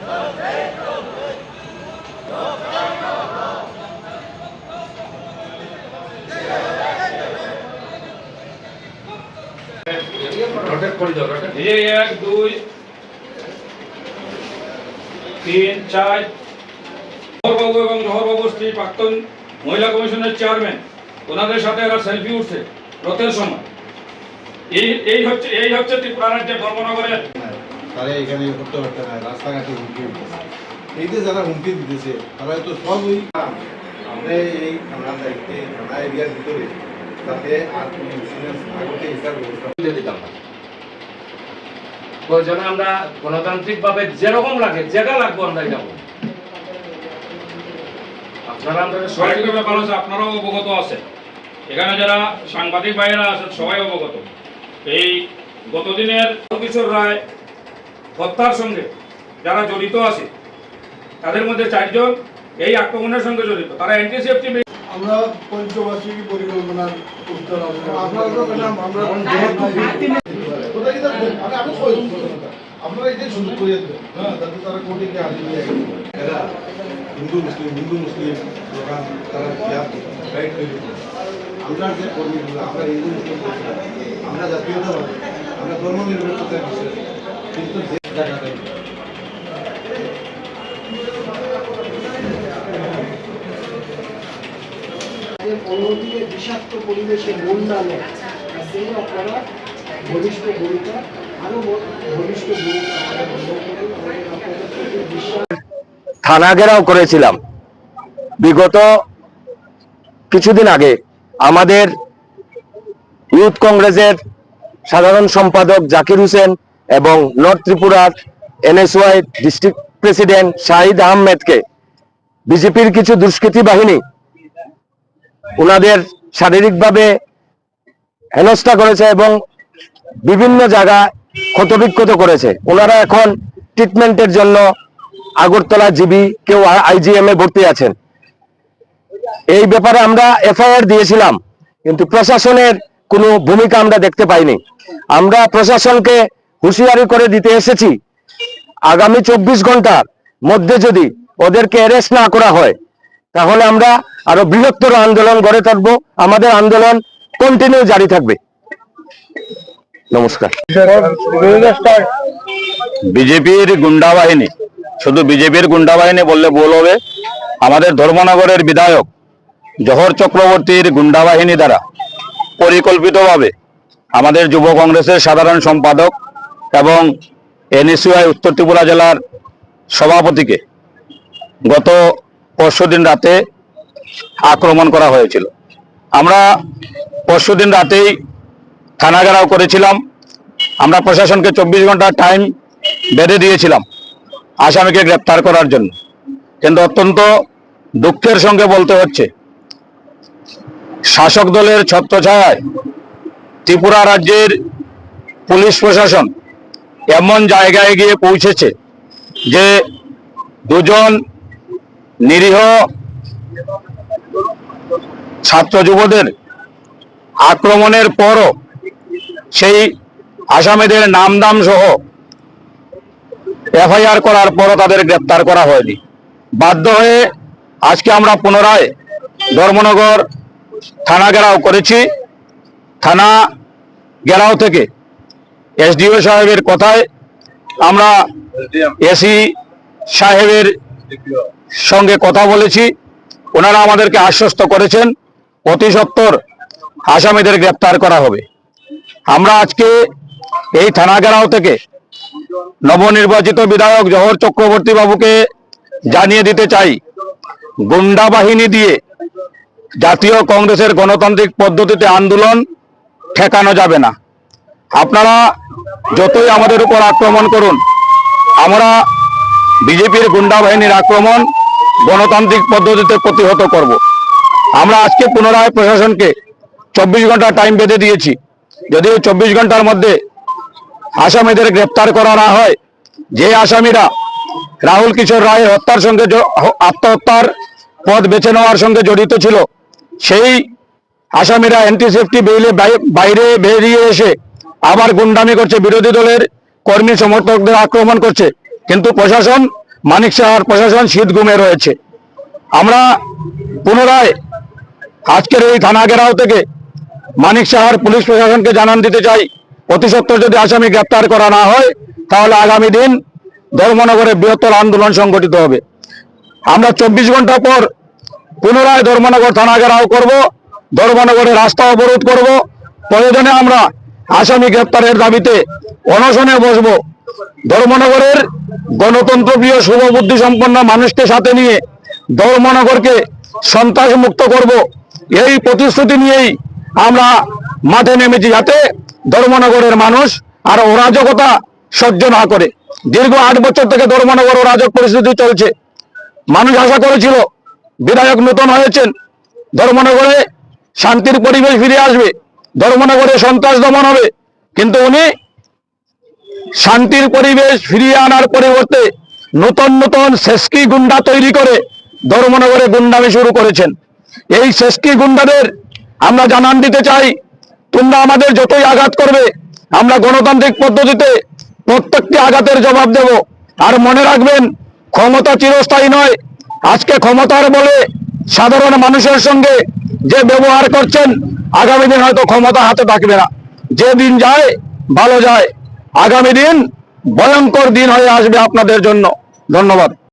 এক দুই তিন চার জহরবাবু এবং জহরবাবুর স্ত্রী প্রাক্তন মহিলা কমিশনের চেয়ারম্যান, ওনাদের সাথে এরা সেলফি উঠছে রথের সময়। এই হচ্ছে ত্রিপুরা রাজ্যের ধর্মনগরের। তারা এখানে করতে পারতে না, রাস্তাঘাটে হুমকি দিতেছে। এই যে যারা হুমকি দিতেছে তারা তো সবই আমরা এই থানার দায়িত্বে থানা এরিয়ার ভিতরে যাতে আর কোনো ইনসিডেন্স না ঘটে এটার ব্যবস্থা দিতাম না। প্রয়োজনে আমরা গণতান্ত্রিক ভাবে যেরকম লাগে যেটা লাগবো আমরা যাবো। আপনারা আপনারাও অবগত আছেন, এখানে যারা সাংবাদিক ভাইয়েরা আছেন সবাই অবগত। এই গতদিনের কিশোর রায় হত্যার সঙ্গে যারা জড়িত আছে তাদের মধ্যে 4 জন এই আক্রমণের সঙ্গে জড়িত। তারা অ্যান্টিসেপ্টিক। আমরা পঞ্চবার্ষিকী পরিকল্পনার উত্তর আপনারা এটাই সুযোগ করিয়ে দেবেন, হ্যাঁ, যাতে তারা কোর্টে গিয়ে হাজির হয়ে যায়। এরা হিন্দু মুসলিম দোকান তারা গাইড তৈরি করে। আমরা যে কর্মীগুলো আমরা হিন্দু মুসলিম আমরা জাতীয়তাবাদী, আমরা ধর্ম নিরপেক্ষতায় বিশ্বাস, কিন্তু যে জায়গাটায় অন্যদিকে বিষাক্ত পরিবেশে মন না নেয়, সেই আপনারা ঘনিষ্ঠ ভূমিকা আরো ঘনিষ্ঠ ভূমিকা থানা ঘেরাও করেছিলাম। বিগত কিছুদিন আগে আমাদের ইউথ কংগ্রেসের সাধারণ সম্পাদক জাকির হোসেন এবং নর্থ ত্রিপুরার NSY ডিস্ট্রিক্ট প্রেসিডেন্ট শাহিদ আহমেদকে বিজেপির কিছু দুষ্কৃতী বাহিনী ওনাদের শারীরিকভাবে হেনস্থা করেছে এবং বিভিন্ন জায়গা ক্ষতবিক্ষত করেছে। ওনারা এখন ট্রিটমেন্টের জন্য আগরতলা জিবি, কেউ IGM এ ভর্তি আছেন। এই ব্যাপারে আমরা FIR দিয়েছিলাম, কিন্তু প্রশাসনের কোনো ভূমিকা আমরা দেখতে পাইনি। আমরা প্রশাসনকে হুঁশিয়ারি করে দিতে এসেছি, আগামী 24 ঘন্টার মধ্যে যদি ওদেরকে অ্যারেস্ট না করা হয় তাহলে আমরা আরো বৃহত্তর আন্দোলন গড়ে তুলব। আমাদের আন্দোলন কন্টিনিউ জারি থাকবে। নমস্কার। বিজেপির গুন্ডা বাহিনী, শুধু বিজেপির গুন্ডা বাহিনী বললে ভুল হবে, আমাদের ধর্মনগরের বিধায়ক জহর চক্রবর্তীর গুন্ডা বাহিনী দ্বারা পরিকল্পিতভাবে আমাদের যুব কংগ্রেসের সাধারণ সম্পাদক এবং NSY উত্তর ত্রিপুরা জেলার সভাপতিকে গত পরশুদিন রাতে আক্রমণ করা হয়েছিল। আমরা পরশুদিন রাতেই থানা ঘেরাও করেছিলাম। আমরা প্রশাসনকে 24 ঘন্টা টাইম বেঁধে দিয়েছিলাম আসামিকে গ্রেপ্তার করার জন্য, কিন্তু অত্যন্ত দুঃখের সঙ্গে বলতে হচ্ছে শাসক দলের ছত্রছায়ায় ত্রিপুরা রাজ্যের পুলিশ প্রশাসন এমন জায়গায় গিয়ে পৌঁছেছে যে 2 জন নিরীহ ছাত্র যুবদের আক্রমণের পরও সেই আসামিদের নাম সহ FIR করার পরও তাদের গ্রেপ্তার করা হয়নি। বাধ্য হয়ে আজকে আমরা পুনরায় ধর্মনগর থানা ঘেরাও করেছি। থানা ঘেরাও থেকে SDO সাহেবের কথায় আমরা AC সাহেবের সঙ্গে কথা বলেছি। ওনারা আমাদেরকে আশ্বস্ত করেছেন অতি সত্বর আসামিদের গ্রেপ্তার করা হবে। আমরা আজকে এই থানা ঘেরাও থেকে নবনির্বাচিত বিধায়ক জহর চক্রবর্তী বাবুকে জানিয়ে দিতে চাই, গুন্ডা বাহিনী দিয়ে জাতীয় কংগ্রেসের গণতান্ত্রিক পদ্ধতিতে আন্দোলন ঠেকানো যাবে না। আপনারা যতই আমাদের উপর আক্রমণ করুন, আমরা বিজেপির গুন্ডা বাহিনীর আক্রমণ গণতান্ত্রিক পদ্ধতিতে প্রতিহত করব। আমরা আজকে পুনরায় প্রশাসনকে 24 ঘন্টা টাইম বেঁধে দিয়েছি। যদি 24 ঘন্টার মধ্যে আসামিদের গ্রেপ্তার করা না হয়, যে আসামিরা রাহুল কিশোর রায়ের হত্যার সঙ্গে আত্মহত্যার পথ বেছে নেওয়ার সঙ্গে জড়িত ছিল, সেই আসামিরা অ্যান্টিসেফটি বেইলে বাইরে বেরিয়ে এসে আবার গুন্ডামি করছে, বিরোধী দলের কর্মী সমর্থকদের আক্রমণ করছে, কিন্তু প্রশাসন মানিকশাহার প্রশাসন শীত ঘুমে রয়েছে। আমরা পুনরায় আজকের এই থানা ঘেরাও থেকে মানিকশাহার পুলিশ প্রশাসনকে জানান দিতে চাই, অতি সত্বর যদি আসামি গ্রেপ্তার করা না হয় তাহলে আগামী দিন ধর্মনগরে বৃহত্তর আন্দোলন সংগঠিত হবে। আমরা 24 ঘন্টা পর পুনরায় ধর্মনগর থানা ঘেরাও করব, ধর্মনগরে রাস্তা অবরোধ করব। প্রয়োজনে আমরা আসামি গ্রেপ্তারের দাবিতে অনশনে বসবো। ধর্মনগরের গণতন্ত্রপ্রিয় শুভবুদ্ধি সম্পন্ন মানুষকে সাথে নিয়ে ধর্মনগরকে সন্ত্রাস মুক্ত করব, এই প্রতিশ্রুতি নিয়েই আমরা মাঠে নেমেছি, যাতে ধর্মনগরের মানুষ আর অরাজকতা সহ্য না করে। দীর্ঘ 8 বছর থেকে ধর্মনগর অরাজক পরিস্থিতি চলছে। মানুষ আশা করেছিল বিধায়ক নতুন হয়েছেন, ধর্মনগরে শান্তির পরিবেশ ফিরে আসবে, ধর্মনগরে সন্ত্রাস দমন হবে, কিন্তু উনি শান্তির পরিবেশ ফিরিয়ে আনার পরিবর্তে নতুন নতুন শেষকি গুন্ডা তৈরি করে ধর্মনগরে গুন্ডামি শুরু করেছেন। এই শেষকি গুন্ডাদের আমরা জানান দিতে চাই, তোমরা আমাদের যতই আঘাত করবে আমরা গণতান্ত্রিক পদ্ধতিতে প্রত্যেকটি আঘাতের জবাব দেব। আর মনে রাখবেন, ক্ষমতা চিরস্থায়ী নয়। আজকে ক্ষমতার বলে সাধারণ মানুষের সঙ্গে যে ব্যবহার করছেন, আগামী দিন হয়তো ক্ষমতা হাতে থাকবে না। যে দিন যায় ভালো যায়, আগামী দিন ভয়ঙ্কর দিন হয়ে আসবে আপনাদের জন্য। ধন্যবাদ।